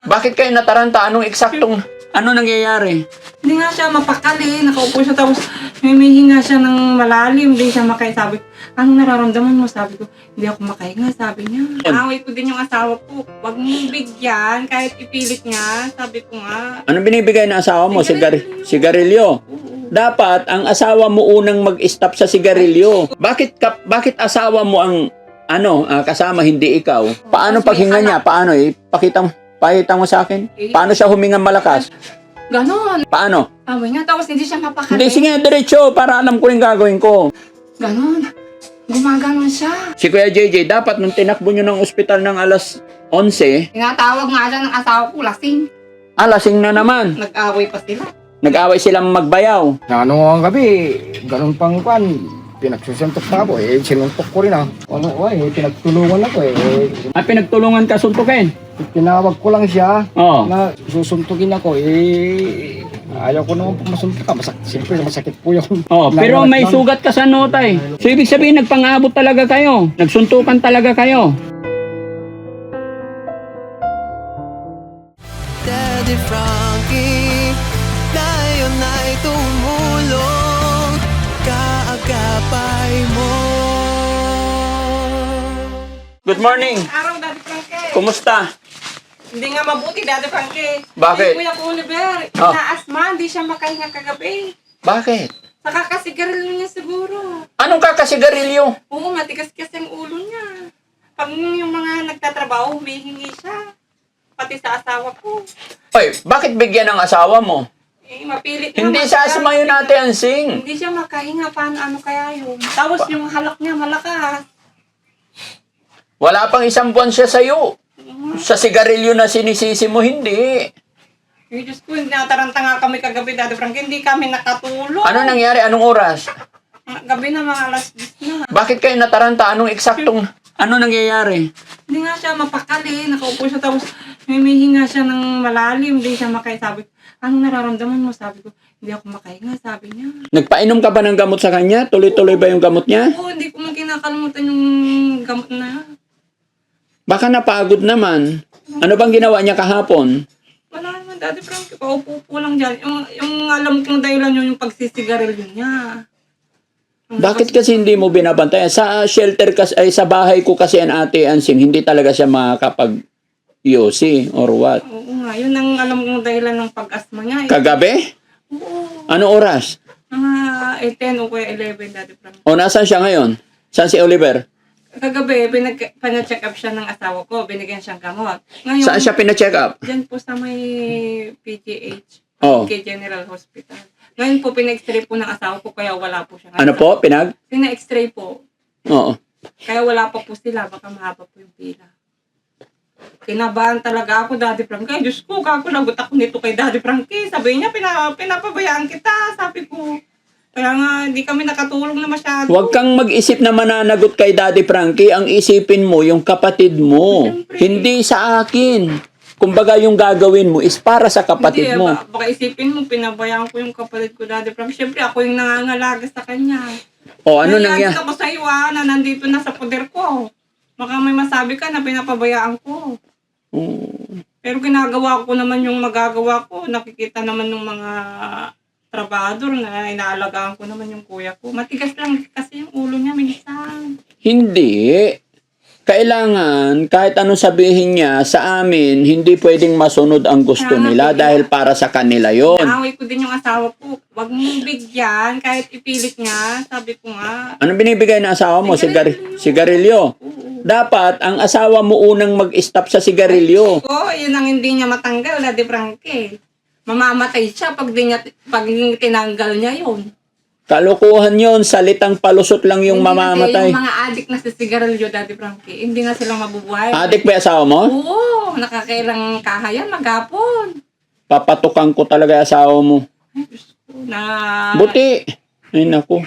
Bakit kayo nataranta? Anong eksaktong, ano nangyayari? Hindi nga siya mapakali. Nakaupo siya tapos humihinga siya ng malalim. Hindi siya makain. Sabi ko, anong nararamdaman mo? Sabi ko, hindi ako makahinga. Sabi niya. Away ko din yung asawa ko. Huwag mong bigyan kahit ipilit nga. Sabi ko nga. Anong binibigay ng asawa mo? Sigarilyo. Dapat ang asawa mo unang mag-stop sa sigarilyo. Bakit asawa mo ang kasama, hindi ikaw? Paano paghinga niya? Paano pakita mo sa akin? Paano siya huminga malakas? Ganon. Paano? Sabi niya. Tapos hindi siya mapakali. Hindi, sige, diretso para alam ko yung gagawin ko. Ganon. Gumaganon siya. Si Kuya JJ, dapat nung tinakbo nyo ng ospital ng alas 11, Tinatawag nga siya ng asawa ko, lasing. lasing na naman. Nag-away pa sila. Nag-away silang magbayaw. Ano ang gabi, ganun pang kwan, pinagsusuntok pa ako sinuntok ko rin pinagtulungan ako Pinagtulungan ka suntukin? Tinawag ko lang siya Oo. na susuntukin ako ayaw ko naman masuntok ka, siyempre masakit po yung... Oh, pero may nararamdaman. sugat ka sa notay. So ibig sabihin nagpang-abot talaga kayo. Nagsuntukan talaga kayo. Daddy Frankie, ngayon ay tumulong, kaagapay mo. Good morning. Araw, Daddy Frankie. Kumusta? Hindi nga mabuti, Daddy Frankie. Bakit? Si Kuya Oliver, Oh. na-asma, hindi siya makahinga kagabi. Bakit? Nakakasigarilyo niya siguro. Anong kakasigarilyo? Oo, matigas kasi ang ulo niya. Pag yung mga nagtatrabaho, humihingi siya. Pati sa asawa ko. Oy, bakit bigyan ng asawa mo? Mapilit na. Hindi sa asma yun Ate Ansing. Hindi siya makahinga. Ano kaya yun? Tapos yung halak niya malakas. Wala pang isang buwan siya sa'yo. Sa sigarilyo na sinisisi mo, hindi. Ay, Diyos ko, nataranta nga kami kagabi, Daddy Frankie. Hindi kami nakatulog. Ano nangyari? Anong oras? Gabi na mga alas 10 na. Bakit kayo nataranta? Anong eksaktong, ano nangyayari? Hindi nga siya mapakali. Nakaupo siya tapos humihinga siya ng malalim. Hindi siya makain. Sabi ko, anong nararamdaman mo? Sabi ko, hindi ako makahinga. Sabi niya. Nagpainom ka ba ng gamot sa kanya? Tuloy-tuloy ba yung gamot niya? Oo, hindi ko man kinakalimutan yung gamot na. Baka napagod naman. Ano bang ginawa niya kahapon? Wala naman, Daddy Frankie. Paupo lang dyan. Yung alam kong dahilan yun, yung pagsisigarilyo niya. Bakit kasi hindi mo binabantayan? Sa shelter kasi, ay sa bahay ko kasi ang Ate Ansing, hindi talaga siya makakapag-yosi or what. Oo nga, yun ang alam kong dahilan ng pag-asma niya. Kagabi? Oo. Ano oras? Mga 10 o kaya 11, Daddy Frankie. O nasaan siya ngayon? Saan si Oliver? Kagabi, pina-check up siya ng asawa ko. Binigyan siyang gamot. Ngayon, Saan siya pina-check up? dyan po sa may PGH. Oh. Kay General Hospital. Ngayon po, pina-x-ray po ng asawa ko, kaya wala po siya. Ano po? Pinag? Pina-x-ray po. Oo. Kaya wala pa po sila. Baka mahaba po yung pila. Kinabahan talaga ako, Daddy Frankie. Ay, Diyos ko, kakulagot ako nito kay Daddy Frankie. Sabi niya, pinapabayaan kita. Sabi ko, kaya nga, hindi kami nakatulong na masyado. Huwag kang mag-isip na mananagot kay Daddy Frankie. Ang isipin mo, yung kapatid mo. Siyempre. Hindi sa akin. Kumbaga yung gagawin mo is para sa kapatid Hindi, mo. baka isipin mo, pinabayaan ko yung kapatid ko, Daddy Frankie. Siyempre, ako yung nangangalaga sa kanya. O ano Nangangalaga nangyari? ako sa iyo, na nandito na sa poder ko. Baka may masabi ka na pinapabayaan ko. Pero ginagawa ko naman yung magagawa ko. Nakikita naman ng mga trabador na inaalagaan ko naman yung kuya ko. Matigas lang kasi yung ulo niya minsan. Hindi. Kailangan, kahit anong sabihin niya, sa amin, hindi pwedeng masunod ang gusto Tama, nila Kuya. dahil para sa kanila yon. Naaway ko din yung asawa ko. Huwag mong bigyan kahit ipilit nga. Sabi ko nga. Anong binibigay ng asawa mo? Sigarilyo. Oo. Dapat, ang asawa mo unang mag-stop sa sigarilyo. Oo, yun ang hindi niya matanggal, Daddy Frankie. Mamamatay siya pag tinanggal niya yun. Kalokohan yon, salitang palusot lang yung Hindi mamamatay. Yung mga adik na sa sigarilyo, Daddy Frankie, hindi na sila mabubuhay. Adik ba yung asawa mo? Oo, nakakailang kahayan, maghapon. Papatukan ko talaga yung asawa mo. Ay, Diyos ko, na... Buti. Ay naku.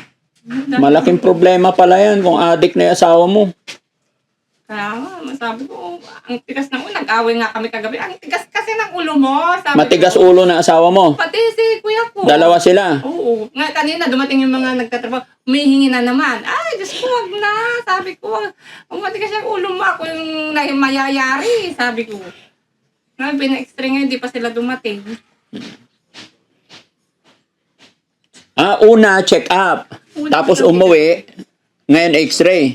Malaking problema pala yan kung adik na yung asawa mo. Kaya nga, sabi ko, ang tigas ng ulo, nag-away nga kami kagabi. Ang tigas kasi ng ulo mo, sabi Matigas ko. ulo ng asawa mo. Pati si kuya ko. Dalawa sila. Oo. Nga kanina, dumating yung mga nagtatrabaho, humihingi na naman. Ay, Diyos ko, wag na. Sabi ko, matigas yung ulo mo, ako yung mayayari, sabi ko. Na, pina-extra nga, hindi pa sila dumating. Una, check up. Tapos umuwi, ngayon x-ray.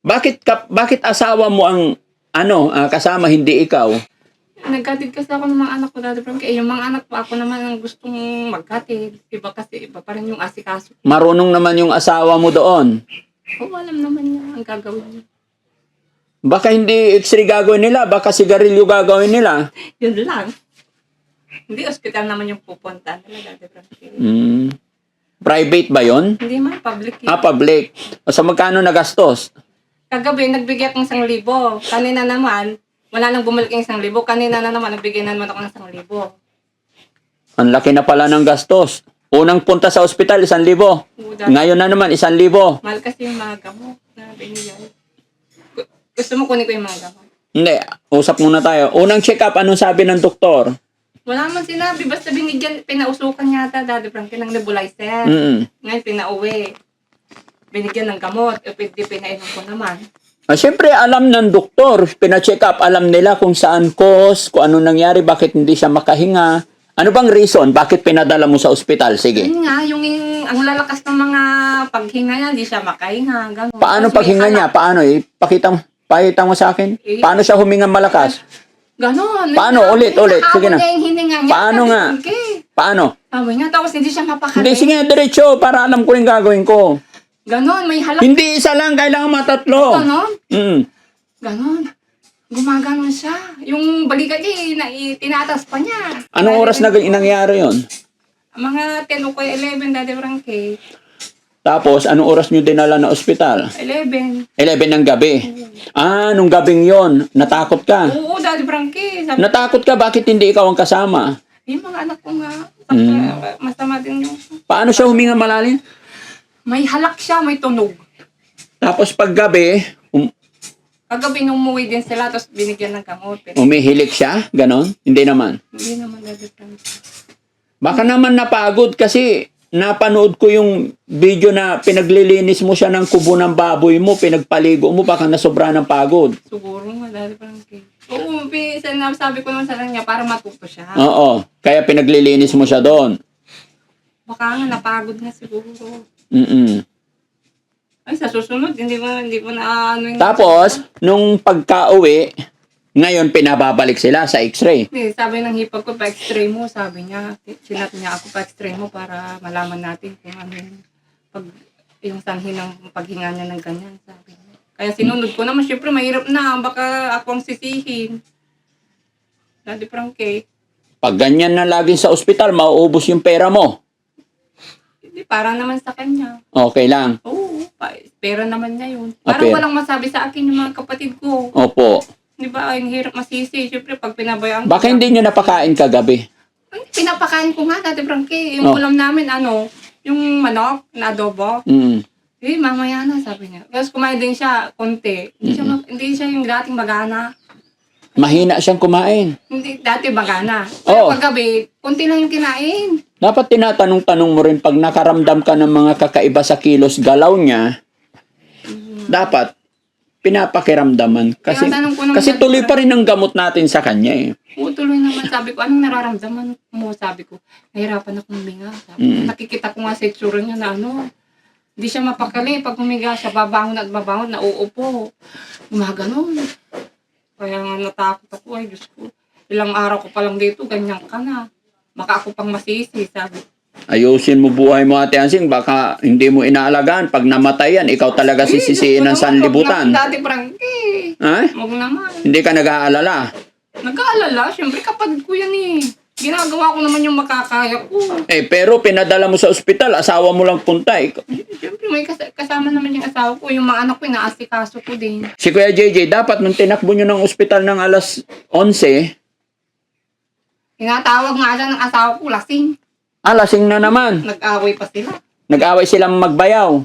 Bakit asawa mo ang kasama, hindi ikaw? Nagkatid kasi ako ng mga anak ko dati, Frankie. Yung mga anak ko, ako naman ang gustong magkatid. Iba kasi, iba pa rin yung asikaso. Marunong naman yung asawa mo doon. Oo, alam naman niya ang gagawin niya. Baka hindi x-ray gagawin nila, baka sigarilyo gagawin nila. Yun lang. Hindi, hospital naman yung pupunta nila dati, Frankie. Private ba yon? Hindi man, public yun. Public. O sa magkano nagastos? Kagabi, nagbigay akong 1,000. Kanina naman, wala nang bumalik yung 1,000. Kanina na naman, nagbigay na naman ako ng 1,000. Ang laki na pala ng gastos. Unang punta sa ospital, 1,000. Ngayon na naman, 1,000. Mahal kasi yung mga gamot na binigay. Gusto mo kunin ko yung mga gamot? Hindi, usap muna tayo. Unang check-up, anong sabi ng doktor? Wala man sinabi, basta binigyan, pinausukan yata Daddy Frankie ng nebulizer. Ngayon, pinauwi. Binigyan ng gamot, pwede pinainom ko naman. Siyempre, alam ng doktor, pina-check up, alam nila kung saan cause, kung ano nangyari, bakit hindi siya makahinga. Ano bang reason? Bakit pinadala mo sa ospital? Sige. Yun nga, ang lalakas ng mga paghinga niya, hindi siya makahinga. Ganun. Paano Tapos may paghinga niya? anak. Paano? Pakita mo sa akin. Paano siya huminga malakas? Ganon. Paano? Ulit. Sige na. Niya yung hininga niya. Paano nga? Paano? Sabi niya, tapos hindi siya mapakali. Hindi, sige, diretso, para alam ko yung gagawin ko. Ganon, may halak. Hindi isa lang, kailangan matatlo. Ganon? Mm. Ganon. Gumaganon siya. Yung balikat niya, tinatas pa niya. Anong oras na nangyari yon? Mga 10 o 11, Daddy Frankie. Tapos, anong oras nyo dinala na ospital? 11. 11 ng gabi. Nung gabing yon, natakot ka. Oo, Daddy Frankie. Sabi, Natakot ka, bakit hindi ikaw ang kasama? yung mga anak ko nga, masama din yung... Paano siya huminga malalim? May halak siya, may tunog. Tapos pag gabi, Kagabi nung umuwi din sila, tapos binigyan ng gamot. Pero umihilik siya? Ganon? Hindi naman. hindi naman Daddy Frankie. Baka naman napagod kasi napanood ko yung video na pinaglilinis mo siya ng kubo ng baboy mo, pinagpaligo mo, baka nasobra ng pagod. Siguro nga, Daddy Frankie. Oo, sabi ko naman sa kanya para matuto siya. Oo, kaya pinaglilinis mo siya doon. Baka nga napagod na siguro. Ay, sa susunod, hindi ko na ano yung... Tapos, nung pagka-uwi, ngayon pinababalik sila sa x-ray. Hindi, sabi ng hipag ko, pa-x-ray mo, sabi niya. Sinat niya ako pa-x-ray mo para malaman natin kung ano yung sanhi ng paghinga niya ng ganyan, sabi niya. Kaya sinunod ko naman, syempre mahirap na, baka ako ang sisihin. Daddy Frankie. Pag ganyan na lagi sa ospital, mauubos yung pera mo. Hindi, para naman sa kanya. Okay lang. Oo, pera naman niya yun. Parang pera. walang masabi sa akin yung mga kapatid ko. Opo. Di ba, ang hirap masisi. Siyempre, pag pinabayaan Baka hindi nyo napakain kagabi. Ay, pinapakain ko nga, Daddy Frankie. Yung ulam namin, yung manok na adobo. Mamaya na, sabi niya. Tapos kumain din siya, konti. Hindi siya yung dating magana. Mahina siyang kumain. Hindi, dati magana. Oo. Pero paggabi, konti lang yung kinain. Dapat tinatanong-tanong mo rin pag nakaramdam ka ng mga kakaiba sa kilos galaw niya, dapat pinapakiramdaman. Tinatanong ko naman Kasi tuloy pa rin ang gamot natin sa kanya eh. Oo, tuloy naman. Sabi ko, anong nararamdaman mo? Sabi ko, nahirapan akong huminga. Sabi ko, nakikita ko nga sa itsura niya na hindi siya mapakali. Pag humiga siya, babangon at babangon, nauupo. Gumaganon. Kaya nga natakot ako, ay Diyos ko. Ilang araw ko pa lang dito, ganyan ka na. Baka ako pang masisi, sabi. Ayusin mo buhay mo, Ate Hansing, baka hindi mo inaalagaan. Pag namatay yan, ikaw talaga sisisiin ng sanlibutan. Dati Frankie. Ha? Huwag naman. Hindi ka nag-aalala. Nag-aalala, siyempre kapatid ko yan eh. Ginagawa ko naman yung makakaya ko. Pero pinadala mo sa ospital, asawa mo lang punta. Siyempre may kasama naman yung asawa ko. Yung mga anak ko, inaasikaso ko din. Si Kuya JJ, dapat nung tinakbo nyo ng ospital ng alas 11, Tinatawag nga siya ng asawa ko, lasing. lasing na naman. Nag-away pa sila. Nag-away silang magbayaw.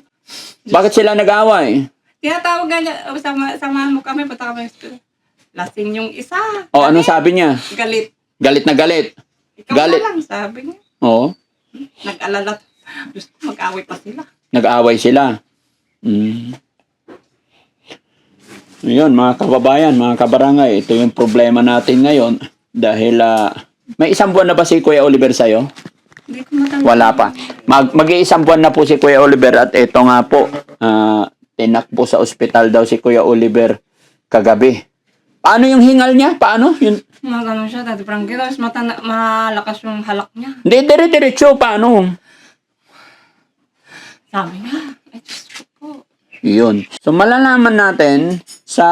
Bakit sila nag-away? Tinatawag nga niya, samahan mo kami, punta kami. Lasing yung isa. O, anong sabi niya? Galit. Galit na galit. Ikaw Galit. na lang, sabi niya. Oo. Nag-alala. Gusto mag-away pa sila. Nag-away sila. Yun, mga kababayan, mga kabarangay, ito yung problema natin ngayon. Dahil, may isang buwan na ba si Kuya Oliver sa'yo? Hindi ko matanda. Wala pa. Mag-iisang buwan na po si Kuya Oliver at ito nga po, tinakbo sa ospital daw si Kuya Oliver kagabi. Paano yung hingal niya? Paano? Yun, Mga ganun siya, Daddy Frankie. Tapos malakas yung halak niya. hindi, dire-diretso. Paano? Sabi niya, ay Diyos ko po. Yun. So, malalaman natin sa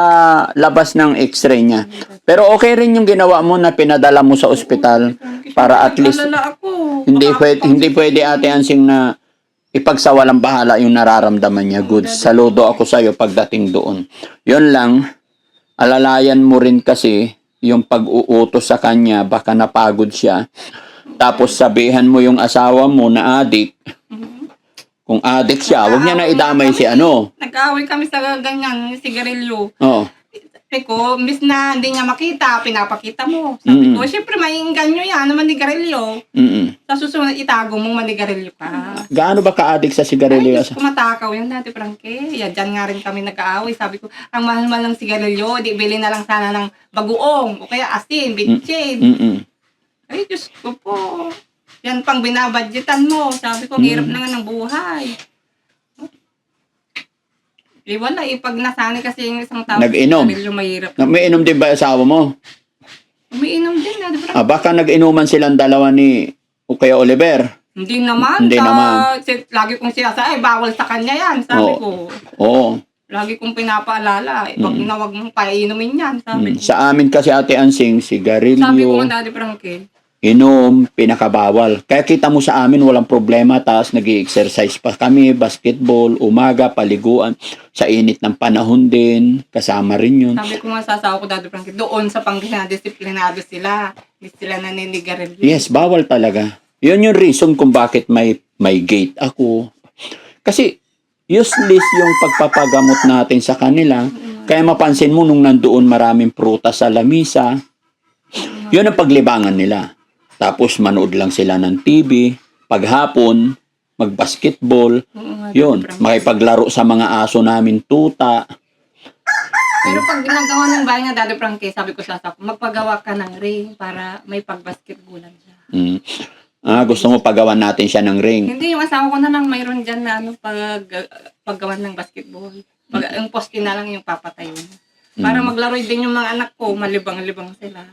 labas ng x-ray niya. Pero okay rin yung ginawa mo na pinadala mo sa ospital para at least Nag-alala ako. hindi pwede Ate Ansing na ipagsawalang bahala yung nararamdaman niya. Good. Saludo ako sa iyo pagdating doon. Yun lang, alalayan mo rin kasi yung pag-uutos sa kanya, baka napagod siya. Tapos sabihan mo yung asawa mo na adik. Kung adik siya, wag niya na idamay si ano. Nag-aaway kami sa ganyan, sigarilyo. Oo. Sabi ko, miss na hindi niya makita, pinapakita mo. Sabi ko, syempre maiinggan nyo yan, naman manigarilyo. Sa susunod, itago mong manigarilyo ka. Gaano ba ka-adik sa Ay, sigarilyo? Diyos ko, matakaw yan, Dati Frankie. Yan, dyan nga rin kami nag-aaway. Sabi ko, ang mahal-mahal ng sigarilyo, di bili na lang sana ng bagoong, o kaya asin, bitchin. Ay, Diyos ko po. Yan pang binabadgetan mo. Sabi ko, hirap na nga ng buhay. Wala, pag nasanay kasi yung isang tao, Nag-inom. sigarilyo, mahirap. May inom din ba yung asawa mo? Umiinom din, Dati Frankie. Baka nag-inuman silang dalawa ni Kuya Oliver. Hindi naman. Hindi naman. Lagi kong sinasabi, ay, bawal sa kanya yan. Sabi Oo. ko. Oo. Lagi kong pinapaalala. Wag na wag mong painumin yan. Sabi ko. Sa amin kasi Ate Ansing, Sabi ko sigarilyo, nga, Daddy Frankie. inom, pinakabawal. Kaya kita mo sa amin, walang problema. Tapos nag-exercise pa kami, basketball, umaga, paliguan. Sa init ng panahon din, kasama rin yun. Sabi ko nga sa asawa ko, Daddy Frankie, doon sa Pangasinan, disiplinado sila. Hindi sila naninigarilyo. Yes, bawal talaga. Yun yung reason kung bakit may gate ako. Kasi useless yung pagpapagamot natin sa kanila. Kaya mapansin mo nung nandoon maraming prutas sa lamisa, yun ang paglibangan nila. Tapos manood lang sila ng TV, paghapon, mag-basketball, Oo nga, yun, Daddy Frankie. makipaglaro sa mga aso namin tuta. Pero pag ginagawa ng bahay nga, Daddy Frankie, sabi ko sa asawa ko, magpagawa ka ng ring para may pag-basketballan siya. Mm. Gusto mo pagawan natin siya ng ring. Hindi, yung asawa ko na lang mayroon dyan na paggawan ng basketball. Yung poste na lang yung papatayin. Para maglaro din yung mga anak ko, malibang-libang sila.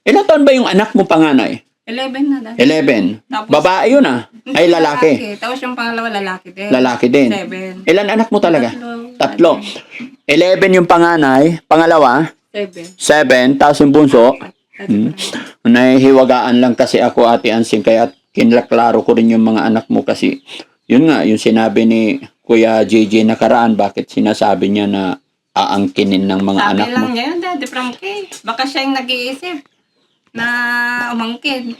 Ilan taon ba yung anak mo panganay? 11 na dahil. 11. Tapos- Babae yun ah. Ay lalaki. Tapos yung pangalawa lalaki din. Lalaki din. 7. Ilan anak mo talaga? Tatlo. 11 yung panganay, pangalawa, 7. 7, tapos yung bunso. Nahihiwagaan lang kasi ako, Ate Ansing, kaya kinlaklaro ko rin yung mga anak mo kasi yun nga, yung sinabi ni Kuya JJ nakaraan, bakit sinasabi niya na aangkinin ng mga Sabi anak mo? lang niya yun, Daddy Frankie. Baka siya yung nag-iisip na umangkin.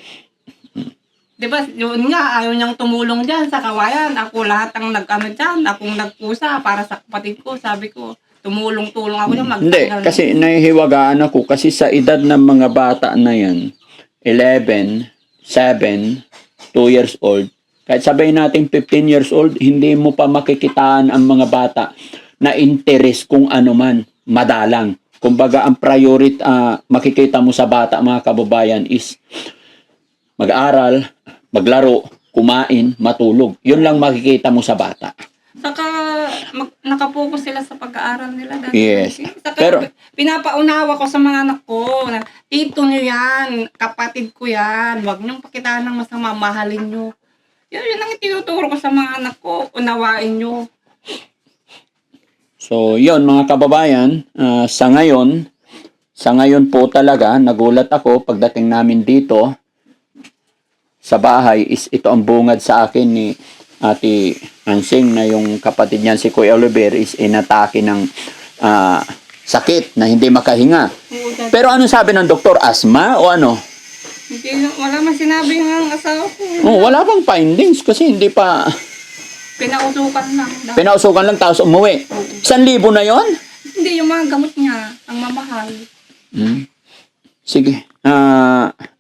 Diba, yun nga, ayaw niyang tumulong dyan sa kawayan. Ako lahat ang nag-ano dyan. Akong nagpusa para sa kapatid ko. Sabi ko, tumulong-tulong ako dyan. Hindi, kasi nahihiwagaan ako kasi sa edad ng mga bata na yan, 11, 7, 2 years old, kahit sabihin natin 15 years old, hindi mo pa makikitaan ang mga bata na interest kung ano man, madalang. Kumbaga, ang priority, makikita mo sa bata, mga kababayan, is mag-aral, maglaro, kumain, matulog. Yun lang makikita mo sa bata. Saka, nakapokus sila sa pag-aaral nila. Daddy Yes. Frankie. Saka, Pero- pinapaunawa ko sa mga anak ko na, tito nyo yan, kapatid ko yan, huwag niyong pakitaan ng masama, mahalin nyo. Yun ang itinuturo ko sa mga anak ko, unawain nyo. So, yun mga kababayan, sa ngayon po talaga, nagulat ako pagdating namin dito sa bahay, is ito ang bungad sa akin ni Ate Ansing na yung kapatid niyan si Kuya Oliver is inatake ng sakit na hindi makahinga. Pero ano sabi ng doktor? Asthma o ano? Hindi, wala man sinabi ng asawa ko. Wala pang findings kasi hindi pa Pinausukan lang. pinausukan lang tapos umuwi. 1,000 na yon? Hindi, yung mga gamot niya, ang mamahal. Sige.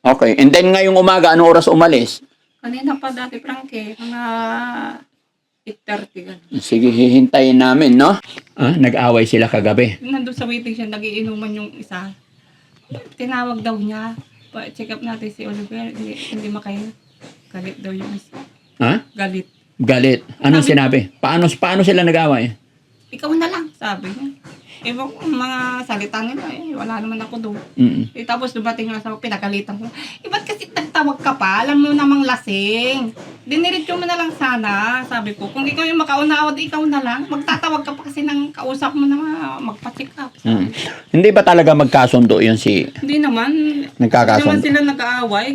Okay. And then ngayong umaga, anong oras umalis? Kanina pa, Dati Frankie, mga 8:30 ganun. Sige, hihintayin namin, no? Nag-away sila kagabi. Nandun sa waiting siya, nagiinuman yung isa. Tinawag daw niya. Check up natin si Oliver. Hindi makain. Galit daw yung isa. Ha? Galit. Galit. Anong sinabi? Paano sila nag-away? Ikaw na lang, sabi niya. Ewan ko, mga salita nila wala naman ako doon. Tapos dumating yung asawa, pinagalitan ko. Ba't kasi nagtawag ka pa? Alam mo namang lasing. Diniretso mo na lang sana, sabi ko. Kung ikaw yung makauna-awad, ikaw na lang. Magtatawag ka pa kasi ng kausap mo na magpa-check up. Hindi ba talaga magkasundo yun si... Hindi naman. Nagkakasundo? Hindi naman sila nag-aaway.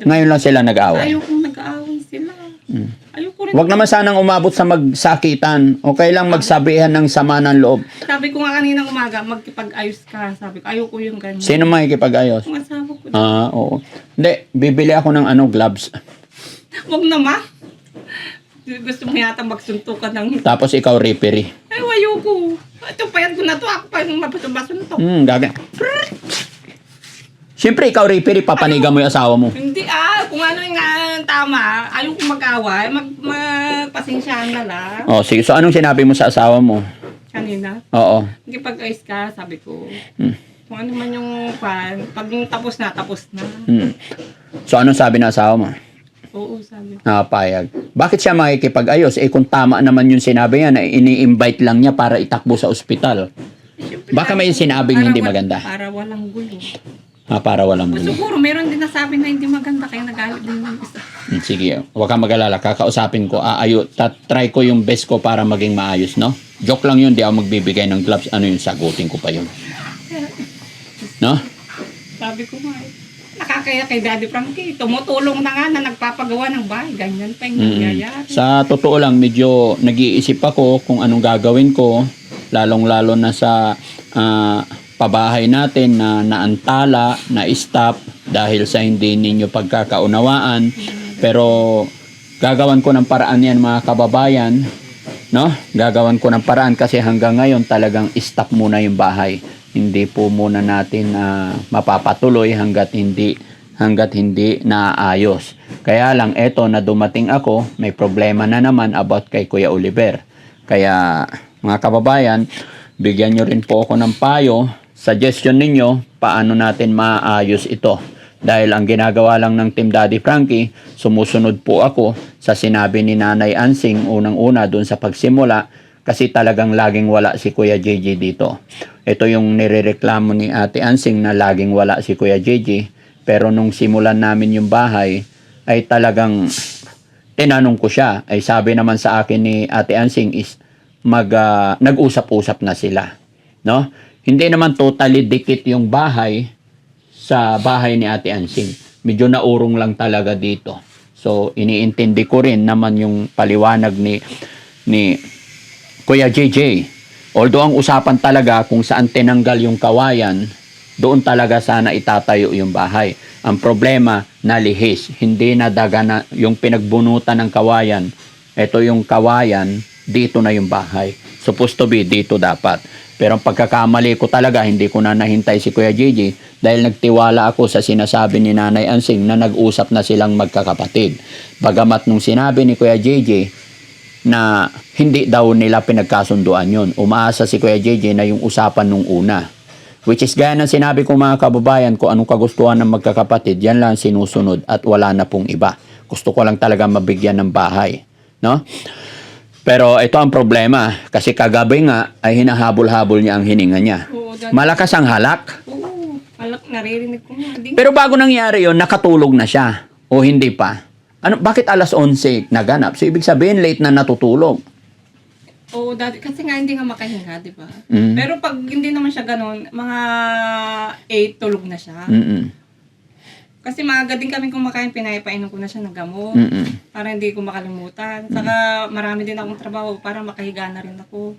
Ngayon lang sila nag-away? Ayaw kong nag-aaway sila. Ayaw ko rin. Huwag naman sanang umabot sa magsakitan. Okay lang magsabihan ng sama ng loob. Sabi ko nga kaninang umaga, magkipag-ayos ka. Sabi ko, ayaw ko yung ganyan. Sino makikipag-ayos? Yung asawa ko. Oo. Hindi, bibili ako ng gloves. Huwag naman. Gusto mo yata magsuntukan ng... Tapos ikaw referee. Ay, ayoko. Ito, payat ko na to. Ako pa yung mabasuntok. Gaga. Siyempre, ikaw referee, papanigan mo yung asawa mo. Hindi kung ano yung tama, ayaw ko mag-away, magpasensyahan na lang. Sige. So, anong sinabi mo sa asawa mo? Kanina, Oo. pag-ayos ka, sabi ko. Kung ano man yung fan, pag yung tapos na. So, anong sabi ng asawa mo? Oo, sabi ko. Payag. Bakit siya makikipag-ayos? Kung tama naman yung sinabi niya na ini-invite lang niya para itakbo sa ospital. Siyempre, Baka may sinabing hindi maganda. Para walang gulo. Para walang gulo. Siguro, meron din nasabi na hindi maganda, kaya nagalit din yung isa. Sige, huwag kang mag-alala. Kakausapin ko. Try ko yung best ko para maging maayos, no? Joke lang yun, di ako magbibigay ng gloves. Ano yun, sagutin ko pa yun. No? Sabi ko nga, nakakaya kay Daddy Frankie. Tumutulong na nga na nagpapagawa ng bahay. Ganyan pa yung nangyayari. Sa totoo lang, medyo nag-iisip ako kung anong gagawin ko. Lalong-lalo na sa pabahay natin na naantala, na-stop dahil sa hindi ninyo pagkakaunawaan. Pero gagawan ko ng paraan yan mga kababayan. No? Gagawan ko ng paraan kasi hanggang ngayon talagang stop muna yung bahay. Hindi po muna natin mapapatuloy hanggat hindi naayos. Kaya lang eto na dumating ako, may problema na naman about kay Kuya Oliver. Kaya mga kababayan, bigyan nyo rin po ako ng payo, suggestion ninyo, paano natin maayos ito. Dahil ang ginagawa lang ng Team Daddy Frankie, sumusunod po ako sa sinabi ni Nanay Ansing unang-una doon sa pagsimula kasi talagang laging wala si Kuya JJ dito. Ito yung nirereklamo ni Ate Ansing na laging wala si Kuya JJ. Pero nung simulan namin yung bahay, ay talagang tinanong ko siya. Ay sabi naman sa akin ni Ate Ansing is nag-usap-usap na sila. No? Hindi naman totally dikit yung bahay sa bahay ni Ate Ansing. Medyo naurong lang talaga dito. So, iniintindi ko rin naman yung paliwanag ni Kuya JJ. Although ang usapan talaga kung saan tinanggal yung kawayan, doon talaga sana itatayo yung bahay. Ang problema, nalihis. Hindi nadaga na yung pinagbunutan ng kawayan. Ito yung kawayan, dito na yung bahay. Supposed to be, dito dapat. Pero ang pagkakamali ko talaga, hindi ko na nahintay si Kuya JJ dahil nagtiwala ako sa sinasabi ni Nanay Ansing na nag-usap na silang magkakapatid. Bagamat nung sinabi ni Kuya JJ na hindi daw nila pinagkasunduan yun. Umaasa si Kuya JJ na yung usapan nung una. Which is gaya ng sinabi ko mga kababayan, kung anong kagustuhan ng magkakapatid, yan lang sinusunod at wala na pong iba. Gusto ko lang talaga mabigyan ng bahay. No? Pero ito ang problema, kasi kagabi nga ay hinahabol-habol niya ang hininga niya. Oo, Malakas ang halak. Oo, halak, naririnig ko nga. Pero bago nangyari yon, nakatulog na siya. O hindi pa. Bakit alas 11 naganap? So ibig sabihin late na natutulog. Oo, dati, kasi nga hindi nga makahinga, di ba? Mm. Pero pag hindi naman siya ganun, mga 8 tulog na siya. Kasi maaga din kami kumakain, pinapainom ko na siya ng gamot. Para hindi ko makalimutan. Saka marami din akong trabaho para makahiga na rin ako.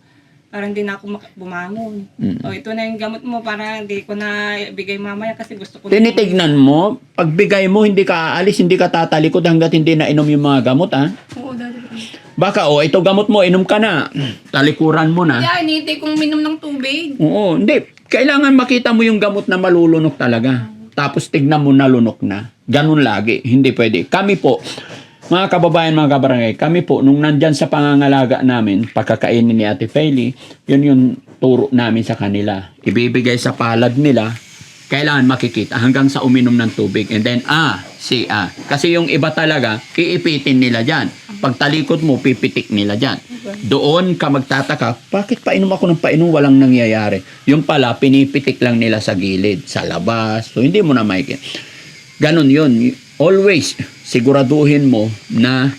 Para hindi na ako bumangon. O ito na yung gamot mo para hindi ko na ibigay mamaya kasi gusto ko. Tinitignan mo, pagbigay mo, hindi ka aalis, hindi ka tatalikod hanggat hindi na inom yung mga gamot, ha? Oo, dati. Baka, ito gamot mo, inom ka na. Talikuran mo na. Yeah, hinihintay kong minom ng tubig. Oo, hindi. Kailangan makita mo yung gamot na malulunok talaga. Tapos tignan mo nalunok na. Ganun lagi. Hindi pwede. Kami po, Mga kababayan, mga kabarangay, kami po, nung nandyan sa pangangalaga namin, pagkakainin ni Ate Feli, yun yung turo namin sa kanila. Ibibigay sa palad nila, kailangan makikita hanggang sa uminom ng tubig. And then, Kasi yung iba talaga, iipitin nila dyan. Pag talikod mo, pipitik nila dyan. Doon ka magtataka, bakit painom ako ng painom, walang nangyayari. Yung pala, pinipitik lang nila sa gilid, sa labas. So, hindi mo na makikita. Ganon yun. Always, siguraduhin mo na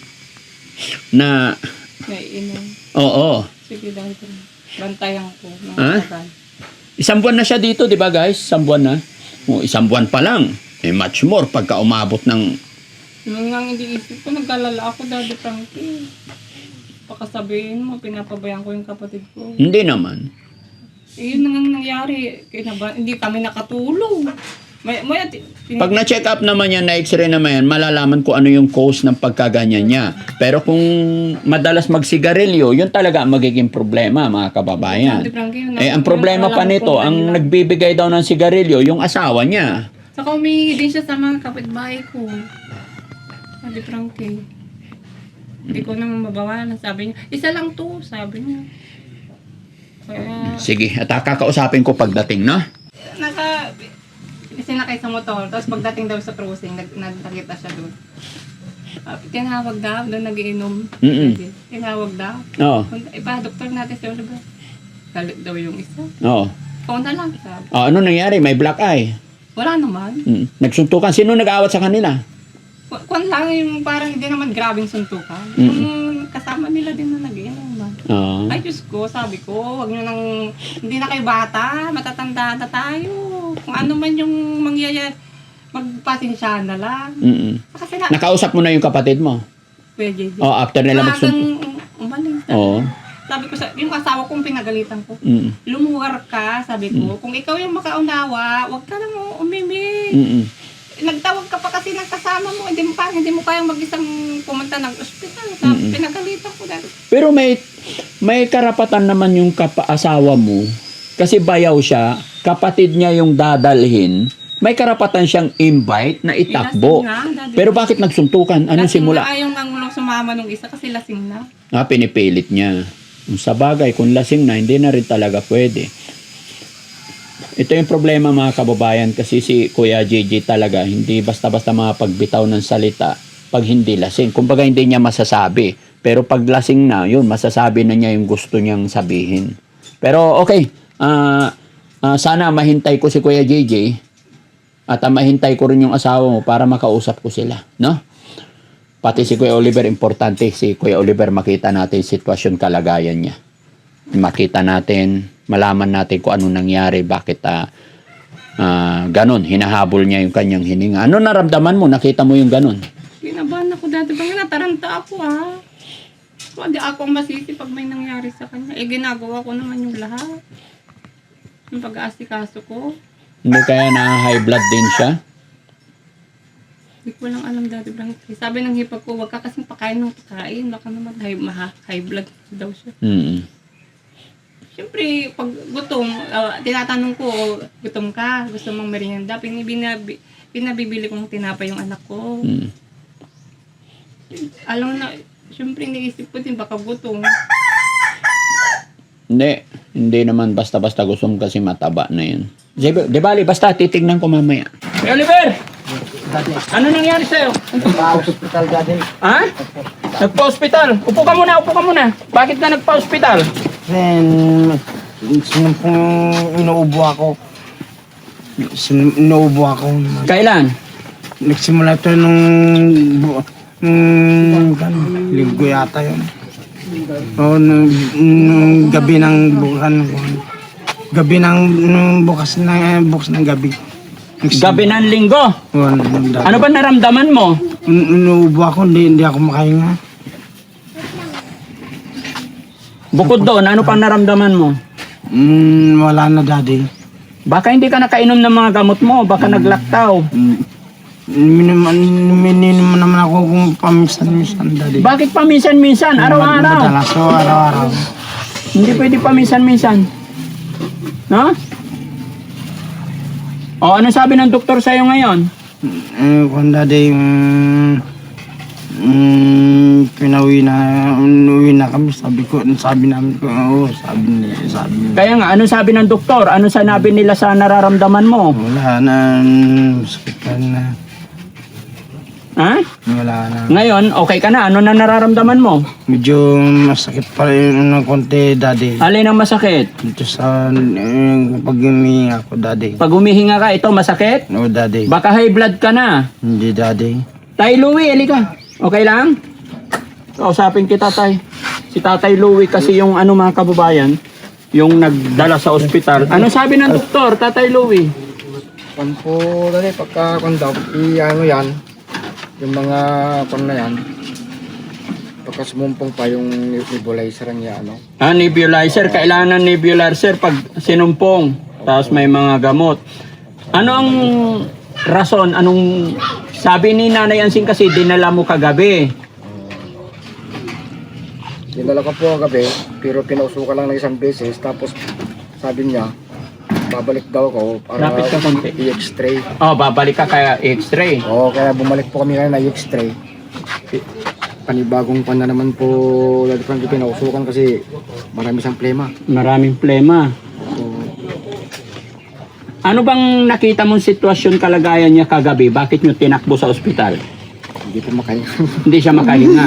Naiinom. oo. Sige dahil bantayan ko. Ha? Isang buwan na siya dito, di ba guys? Isang buwan na. Isang buwan pa lang. Much more pagka umabot ng... Nung nga hindi isip ko, nagkalala ako, Daddy Frankie. Baka sabihin mo, pinapabayaan ko yung kapatid ko. Hindi naman. Yun na nga nangyari. Hindi kami nakatulog. Pag na-check up naman yan, na-x-ray naman yan, malalaman ko ano yung cause ng pagkaganyan niya. Pero kung madalas magsigarilyo, yun talaga ang magiging problema, mga kababayan. Ang problema pa nito, ang nagbibigay daw ng sigarilyo, yung asawa niya. Saka humingi din siya sa mga kapitbahay ko. Daddy Frankie. Hindi ko naman mabawalan. Sabi niya, isa lang to, sabi niya. Kaya... Sige, at kakausapin ko pagdating, no? Sinakay sa motor, tapos pagdating daw sa cruising, nagkita siya doon. Tinawag daw, doon nagiinom. Tinawag daw. Oo. Ipa-doktor natin siya, diba? Galit daw yung isa. Oo. Kung na lang, sabi. Ano nangyari? May black eye. Wala naman. Nagsuntukan. Sino nag-aawat sa kanila? Kung lang yung parang hindi naman grabing suntukan. Kung kasama nila din na nagiinom. Oo. Ay, Diyos ko, sabi ko, wag nyo nang, hindi na kayo bata, matatanda na tayo. Kung ano man yung mangyayari, magpasensya na lang. Kasi Nakausap mo na yung kapatid mo? pwede. After nila magsuntukan. Umalis. Oo. Sabi ko, yung asawa kong pinagalitan ko, lumuwar ka, sabi ko, kung ikaw yung makaunawa, wag ka lang umimik. Nagtawag ka pa kasi ng kasama mo, hindi mo kayang mag-isang pumunta ng ospital. Pinagalitan ko dahil. Pero may karapatan naman yung asawa mo kasi bayaw siya, kapatid niya yung dadalhin, may karapatan siyang invite na itakbo. Pero bakit nagsuntukan? Anong simula? Ayaw nga sumama nung isa kasi lasing na. Pinipilit niya. Sa bagay, kung lasing na, hindi na rin talaga pwede. Ito yung problema, mga kababayan, kasi si Kuya JJ talaga hindi basta-basta mapagbitaw ng salita pag hindi lasing. Kumbaga hindi niya masasabi. Pero pag lasing na, yun, masasabi na niya yung gusto niyang sabihin. Pero okay, sana mahintay ko si Kuya JJ at mahintay ko rin yung asawa mo para makausap ko sila, no? Pati si Kuya Oliver, importante si Kuya Oliver makita natin sitwasyon, kalagayan niya. Makita natin, malaman natin kung ano nangyari, bakit ganun, hinahabol niya yung kanyang hininga. Ano naramdaman mo? Nakita mo yung ganun? Kinabahan ako dati, bang nataranta ako Hindi ako ang masisi pag may nangyari sa kanya. Ginagawa ko naman yung lahat. Yung pag-aasikaso ko. Hindi kaya na high blood din siya? Hindi ko lang alam dati, Frankie. Sabi ng hipag ko, wag ka kasing pakain ng pakain. Baka naman high blood daw siya. Siyempre, pag gutom, tinatanong ko, gutom ka, gusto mong merienda, pinabibili kong tinapay yung anak ko. Alam na, siyempre iniisip ko din, baka gutom. Hindi naman basta-basta gusto mo kasi mataba na yun. Di bali, basta titignan ko mamaya. Hey, Oliver! Ano nangyari sa'yo? Nagpa-hospital, Daddy. Ha? Nagpa-hospital? Upo ka muna. Bakit ka nagpa-hospital? Then, inuubo ako. Kailan? Nagsimula ito nung linggo yata yun. Nung gabi ng bukas ng gabi. Gabi ng linggo? Ano ba naramdaman mo? Inuubo ako, hindi ako makahinga. Bukod doon, ano pang naramdaman mo? Wala na, Daddy. Baka hindi ka nakainom ng mga gamot mo, baka naglaktaw. Mininom naman ako kung paminsan-minsan, Daddy. Bakit paminsan-minsan? Araw-araw? Madalas, araw-araw. Hindi pwede paminsan-minsan. No? O, ano sabi ng doktor sa'yo ngayon? Kung Daddy, Uwi na kami. Sabi namin ko, oo, sabi niya. Kaya nga, ano sabi ng doktor? Ano sanabi nila sa nararamdaman mo? Wala na, sakit pa na. Ha? Wala na. Ngayon, okay ka na. Ano na nararamdaman mo? Medyo masakit pa rin ng konti, daddy. Alin ang masakit? Dito sa pag humihinga ko, daddy. Pag humihinga ka, ito masakit? No, daddy. Baka high blood ka na. Hindi, daddy. Tay Louie, halika. Okay lang? Kausapin kita, tay. Si Tatay Louie kasi yung ano mga kababayan, yung nagdala sa ospital. Ano sabi ng doktor, Tatay Louie? Pan po, daddy, pagka daw, ano yan, yung mga pan na yan, pagka sumumpong pa yung nebulizer niya, ano. Nebulizer. Kailangan ng nebulizer pag sinumpong. Tapos may mga gamot. Ano ang rason? Anong sabi ni Nanay Ansing kasi dinala mo kagabi? Dinala ko po gabi, pero pinausukan lang ng isang beses, tapos sabi niya, babalik daw ako para Lapit ka konti. i-x-ray. Oh, babalik ka kaya x-ray. Oo, kaya bumalik po kami ngayon na i-x-ray. Panibagong pan na naman po, dati pa pinausukan kasi marami siyang plema. Maraming plema. So, Ano bang nakita mong sitwasyon kalagayan niya kagabi? Bakit niyo tinakbo sa ospital? hindi po makahinga. Hindi siya makahinga.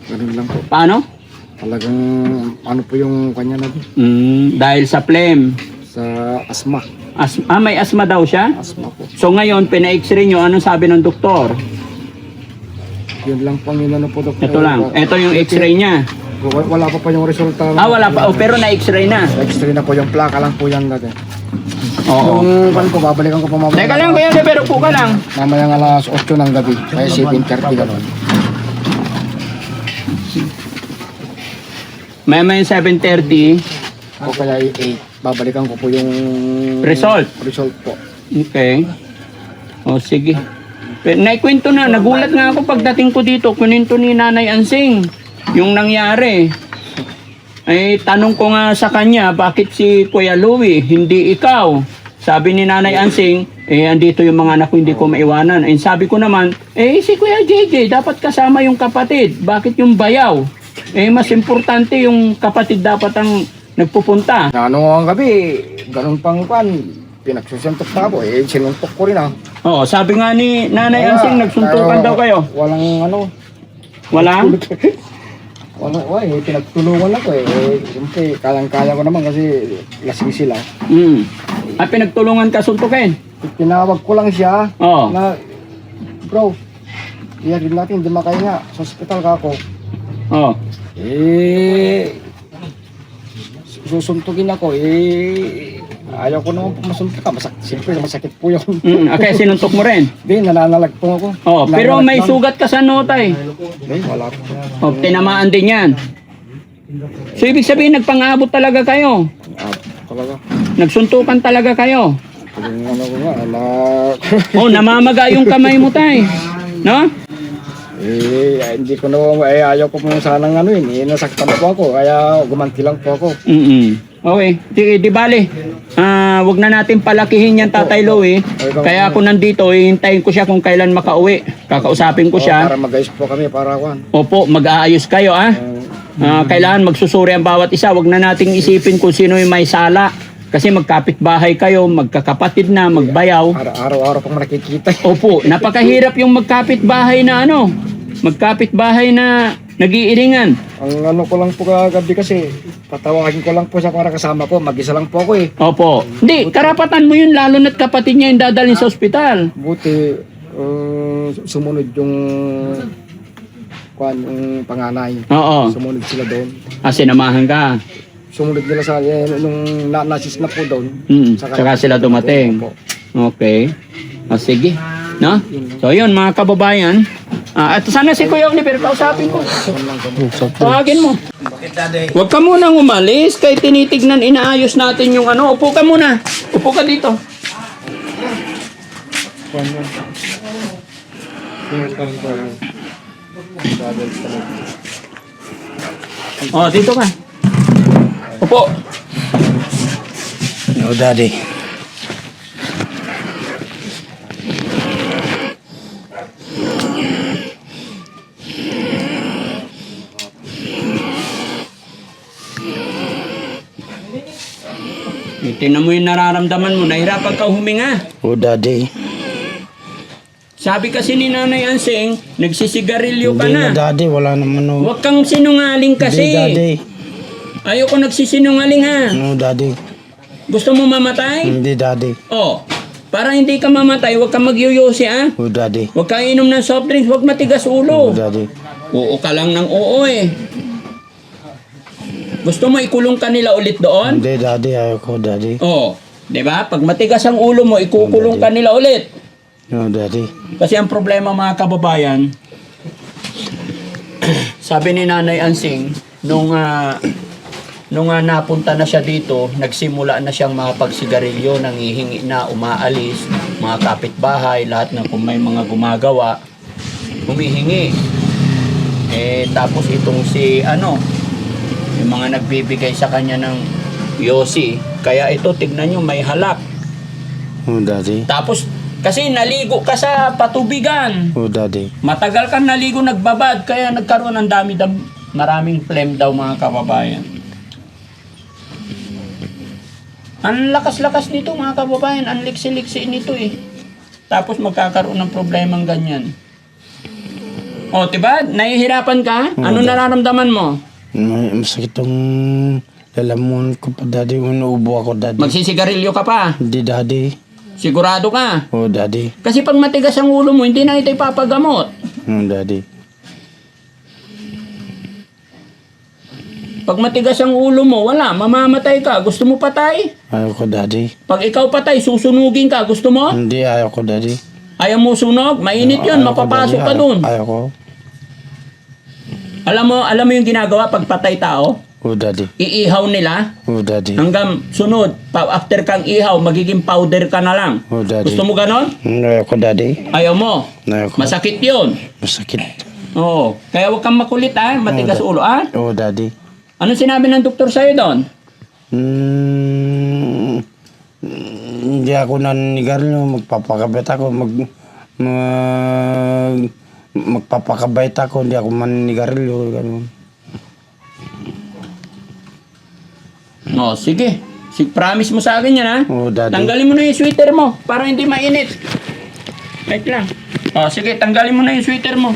Ganun lang po. Paano? Talagang ano po yung kanya na Dahil sa phlegm. sa asma. May asma daw siya? Asma po. So ngayon, pina-x-ray nyo, anong sabi ng doktor? Yun lang po ang inano po, doktor. Ito lang. Ito yung x-ray niya. Wala pa yung resulta. Wala pa. Oh, pero na-x-ray na. X-ray na po yung plaka lang po yan dati. Oo. Yung pan po, babalikan ko po mamaya. Teka lang, kuya, pero po ka lang. Mamaya ng alas 8 ng gabi. Kaya 7:30 ganun. May 7:30. O kaya 8. Babalikan ko po yung Result. result po. Okay. O, sige. Naikwento na. Nagulat nga ako pagdating ko dito. Kuninto ni Nanay Ansing yung nangyari. Ay, tanong ko nga sa kanya, bakit si Kuya Louie, hindi ikaw? Sabi ni Nanay Ansing, andito yung mga anak ko, hindi ko maiwanan. Ay, sabi ko naman, si Kuya JJ, dapat kasama yung kapatid. Bakit yung bayaw? Mas importante yung kapatid dapat ang nagpupunta. Ano ang gabi, ganun pang pan, pinagsusuntok pa ako, sinuntok ko rin Oo, sabi nga ni Nanay Ansing, nagsuntukan daw kayo. Walang ano, Walang? pinagtulungan ako siyempre, kayang-kaya ko naman kasi lasing sila. Pinagtulungan ka suntukin? Tinawag ko lang siya Oo. na, bro, iyarin natin, hindi makahinga, sa hospital ka ako. Oo. Susuntukin ako, ayaw ko naman po masuntok ka. Siyempre, masakit po yun. Okay, sinuntok mo rin. Hindi, nananalag po ako. Oh, pero Nananalag may lang. sugat ka sa notay. Hindi, wala po. Oh, tinamaan din yan. So, ibig sabihin, nagpang-abot talaga kayo. Talaga. Nagsuntukan talaga kayo. Yung ano ko nga, Oh, namamaga yung kamay mo, tay. No? hindi ko na, ayaw ko po sanang nasaktan po ako, kaya gumanti lang po ako. Okay, di bale. Wag na natin palakihin yan, Tatay Louie. Kaya ako nandito, hihintayin ko siya kung kailan makauwi. Kakausapin ko siya. Para mag-ayos po kami, para ako. Opo, mag-aayos kayo, kailangan magsusuri ang bawat isa. Wag na nating isipin kung sino yung may sala. Kasi magkapit-bahay kayo, magkakapatid na, magbayaw. Araw-araw pang nakikita. Opo, napakahirap yung magkapit-bahay na magkapit-bahay na nag-iiringan. Ang ano ko lang po kagabi kasi, patawagin ko lang po siya para kasama ko, mag-isa lang po ako Opo. Hindi, karapatan mo yun, lalo na't kapatid niya yung dadalhin sa ospital. Buti, sumunod yung panganay. Oo. Sumunod sila doon. Sinamahan ka. Sumunod nila sa nung nasis na po doon. Saka sila dumating. Okay. Sige. No? So yun mga kababayan. At sana si Kuya Oliver, kausapin ko. Tawagin mo. Huwag ka munang umalis. Kaya tinitignan, inaayos natin yung Upo ka muna. Upo ka dito. Dito ka. Upo. No, Daddy. tinan mo yung nararamdaman mo. Nahirapan ka huminga. Oh, Daddy. Sabi kasi ni Nanay Ansing, nagsisigarilyo ka Hindi na, na. Daddy. Wala naman, oh. Huwag kang sinungaling kasi. Hindi, Daddy. Ayoko nagsisinungaling ha. No, Daddy. Gusto mo mamatay? Hindi, Daddy. Oh, para hindi ka mamatay, huwag kang magyuyosi ha. Oh, Daddy. Huwag kang inom ng soft drinks, huwag matigas Oh, ulo. Daddy. Oo ka lang ng oo eh. Gusto mo ikulong ka nila ulit doon? Hindi, Daddy. Ayoko, Daddy. Oo. Di ba? Pag matigas ang ulo mo, ikukulong ka nila ulit. No, Daddy. Kasi ang problema mga kababayan, sabi ni Nanay Ansing, nung napunta na siya dito, nagsimula na siyang makapagsigarilyo, nangihingi na, umaalis, mga kapitbahay, lahat na kung may mga gumagawa, humihingi. Tapos itong yung mga nagbibigay sa kanya ng yosi, kaya ito, tignan nyo, may halak. Oh, Daddy. Tapos, kasi naligo ka sa patubigan. Oh, Daddy. Matagal kang naligo, nagbabad, kaya nagkaroon ng maraming phlegm daw mga kababayan. Ang lakas-lakas nito mga kababayan, ang liksi-liksi nito eh. Tapos magkakaroon ng problemang ganyan. O, diba? Nahihirapan ka? Ano nararamdaman mo? Masakit tong lalamunan ko pa, Daddy. Unuubo ako, Daddy. Magsisigarilyo ka pa? Hindi, Daddy. Sigurado ka? Oh, Daddy. Kasi pag matigas ang ulo mo, hindi na ito ipapagamot. Oh, Daddy. Pag matigas ang ulo mo, wala, mamamatay ka. Gusto mo patay? Ayoko, Daddy. Pag ikaw patay, susunugin ka. Gusto mo? Hindi, ayoko, Daddy. Ayaw mo sunog? Mainit yun, Ayoko, mapapasok Daddy. ka dun. Ayoko. Alam mo yung ginagawa pag patay tao? Oh, Daddy. Iihaw nila Oh, Daddy. hanggang sunod. After kang ihaw, magiging powder ka na lang. Oh, Daddy. Gusto mo ganon? Ayoko, Daddy. Ayaw mo. Ayoko. Masakit yun. Masakit. Oo. Kaya huwag kang makulit ha. Matigas ulo ha. Oh, Daddy. Anong sinabi ng doktor sa'yo doon? Hindi ako naninigarilyo. Magpapakabait ako. Magpapakabait ako. Hindi ako maninigarilyo. Ganun. No, sige. Promise mo sa akin yan ha. Oh, Daddy. Tanggalin mo na yung sweater mo para hindi mainit. Wait lang. O, sige, tanggalin mo na yung sweater mo.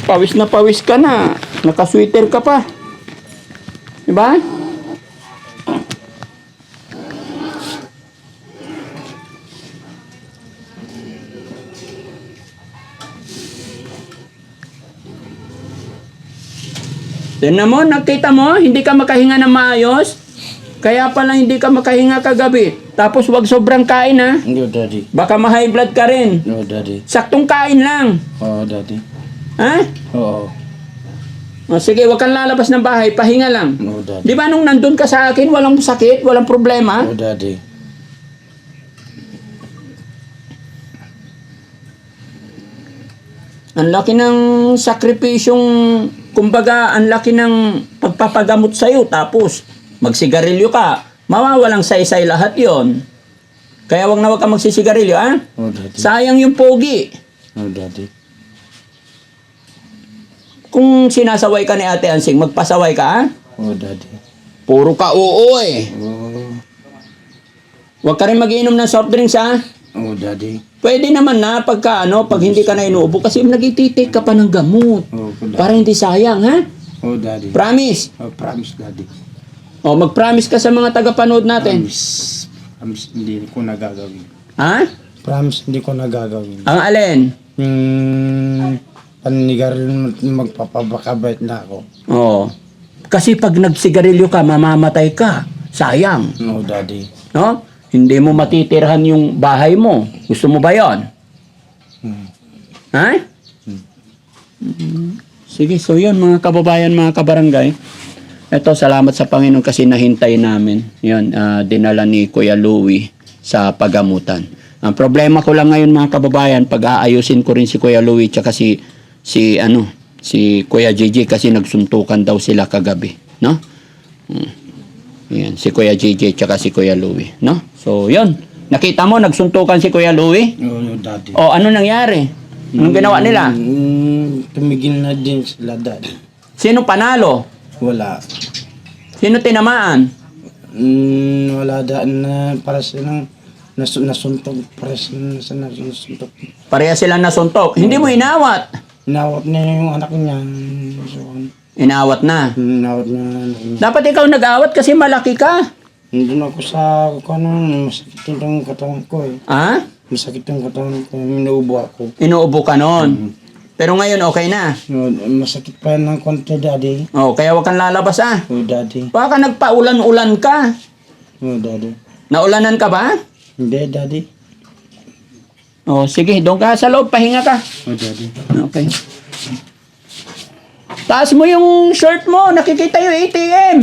Pawis na pawis ka na. Naka-sweater ka pa. Diba? Tignan mo, nakita mo, hindi ka makahinga ng maayos. Kaya pala hindi ka makahinga kagabi. Tapos wag sobrang kain ha. No, Daddy. Baka ma-high blood ka rin. No, Daddy. Saktong kain lang. Oh, Daddy. Ha? Oo. O, sige, wag kang lalabas ng bahay, pahinga lang. No, Daddy. Di ba nung nandun ka sa akin, walang sakit, walang problema? Oh, Daddy. Ang laki ng sakripisyong, kumbaga, ang laki ng pagpapagamot sa'yo, tapos magsigarilyo ka, mawawalang saysay lahat yon. Kaya wag na wag kang magsisigarilyo, ha? Oh, Daddy. Sayang yung pogi. Oh, Daddy. Kung sinasaway ka ni Ate Ansing, magpasaway ka, ha? Oh, Daddy. Puro ka oo eh. Oh. Huwag ka rin mag-iinom ng soft drinks, ha? Oh, Daddy. Pwede naman na pag hindi ka na inuubo kasi nagtitake ka pa ng gamot. Oh, Daddy. Para hindi sayang, ha? Oh, Daddy. Promise. Oh, promise, Daddy. O, mag-promise ka sa mga tagapanood natin. Promise. Promise, hindi ko nagagawin. Ha? Promise, hindi ko nagagawin. Ang alin? Paninigarilyo, magpapabakabait na ako. Oo. Kasi pag nagsigarilyo ka, mamamatay ka. Sayang. No, Daddy. No? Hindi mo matitirhan yung bahay mo. Gusto mo ba yon? Ha? Sige, so yun mga kababayan, mga kabarangay. Ito, salamat sa Panginoon kasi nahintay namin. Yun, dinala ni Kuya Louie sa pagamutan. Ang problema ko lang ngayon mga kababayan, pag-aayusin ko rin si Kuya Louie tsaka si Kuya JJ kasi nagsuntukan daw sila kagabi, no? Yan, si Kuya JJ tsaka si Kuya Louie, no? So, yun. Nakita mo, nagsuntukan si Kuya Louie? No, Daddy. O, ano nangyari? Anong ginawa nila? Tumigil na din sila, Daddy. Sino panalo? Wala. Sino tinamaan? Wala daan na para silang nasuntog. Para silang nasuntog. Pareha silang nasuntok. Hindi mo inawat. Inawat niya yung anak niya. So, Inawat na. inawat niya yung anak niya. Dapat ikaw nag-awat kasi malaki ka. Nandun ako sa masakit yung katawan ko eh. Ha? Masakit yung katawan ko. Minuubo ako. Inuubo ka noon. Pero ngayon okay na. Masakit pa ng konti, daddy. Oh, kaya wag kang lalabas Oh, daddy. Baka nagpaulan-ulan ka. Oh, daddy. Naulanan ka ba? Hindi, daddy. Oh, sige, doon ka sa loob, pahinga ka. Oh, daddy. Okay. Taas mo yung shirt mo, nakikita yung ATM.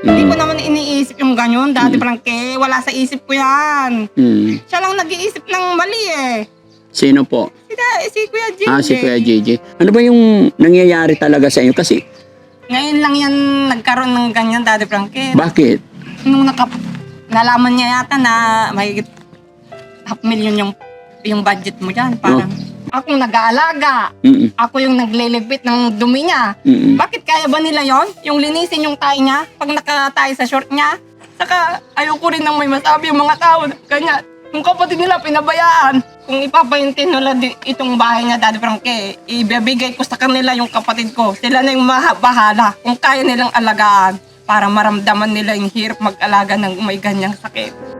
Hindi ko naman iniisip yung ganyan, Daddy Frankie. Wala sa isip ko yan. Siya lang nag-iisip ng mali eh. Sino po? Si Kuya Jim. Si Kuya JJ. Ano ba yung nangyayari talaga sa inyo? Kasi, Ngayon lang yan nagkaroon ng ganyan, Daddy Frankie. bakit? Nung nalaman niya yata na mahigit 500,000 yung budget mo dyan. Parang akong nag-aalaga. Mm-mm. Ako yung nagliligpit ng dumi niya. Mm-mm. Bakit kaya ba nila yon? Yung linisin yung tayo niya pag nakatay sa short niya? Saka ayoko rin nang may masabi yung mga tao. Ganyan. Yung kapatid nila pinabayaan. Kung ipapahintin nila itong bahay niya, Daddy Frankie, ibibigay ko sa kanila yung kapatid ko. Sila na yung bahala kung kaya nilang alagaan para maramdaman nila yung hirap mag-alaga ng may ganyang sakit.